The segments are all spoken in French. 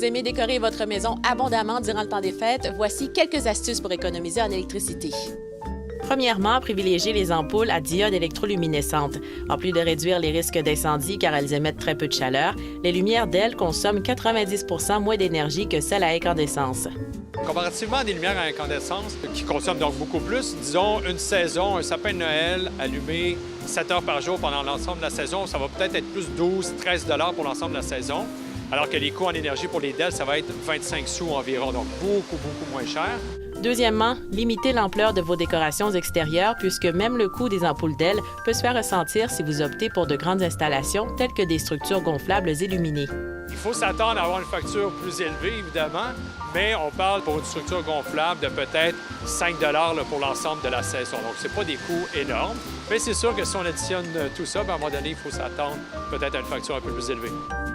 Vous aimez décorer votre maison abondamment durant le temps des fêtes? Voici quelques astuces pour économiser en électricité. Premièrement, privilégiez les ampoules à diode électroluminescente. En plus de réduire les risques d'incendie car elles émettent très peu de chaleur, les lumières d'ailes consomment 90 % moins d'énergie que celles à incandescence. Comparativement à des lumières à incandescence qui consomment donc beaucoup plus, disons une saison, un sapin de Noël allumé 7 heures par jour pendant l'ensemble de la saison, ça va peut-être être plus 12-13 $ pour l'ensemble de la saison, alors que les coûts en énergie pour les DEL, ça va être 25 sous environ, donc beaucoup moins cher. Deuxièmement, limitez l'ampleur de vos décorations extérieures puisque même le coût des ampoules d'ailes peut se faire ressentir si vous optez pour de grandes installations telles que des structures gonflables illuminées. Il faut s'attendre à avoir une facture plus élevée, évidemment, mais on parle pour une structure gonflable de peut-être 5 $ pour l'ensemble de la saison. Donc, ce n'est pas des coûts énormes, mais c'est sûr que si on additionne tout ça, à un moment donné, il faut s'attendre peut-être à une facture un peu plus élevée.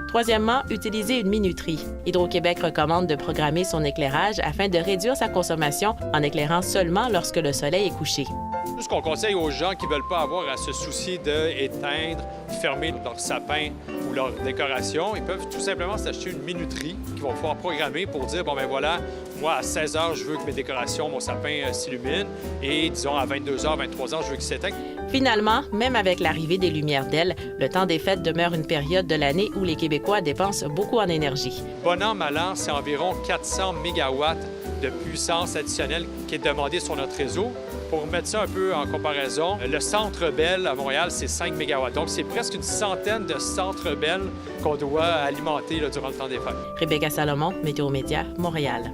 Troisièmement, utilisez une minuterie. Hydro-Québec recommande de programmer son éclairage afin de réduire sa consommation en éclairant seulement lorsque le soleil est couché. Tout ce qu'on conseille aux gens qui ne veulent pas avoir à se soucier d'éteindre, fermer leur sapin ou leur décoration, ils peuvent tout simplement s'acheter une minuterie qu'ils vont pouvoir programmer pour dire, bon ben voilà, moi à 16 h, je veux que mes décorations, mon sapin s'illumine et disons à 22 h, 23 h, je veux qu'il s'éteigne. Finalement, même avec l'arrivée des lumières d'ailes, le temps des fêtes demeure une période de l'année où les Québécois dépensent beaucoup en énergie. Bon an, mal an, c'est environ 400 mégawatts de puissance additionnelle qui est demandée sur notre réseau. Pour mettre ça un peu en comparaison, le Centre Bell à Montréal, c'est 5 mégawatts. Donc, c'est presque une centaine de Centres Bell qu'on doit alimenter durant le temps des fêtes. Rebecca Salomon, Météo Média, Montréal.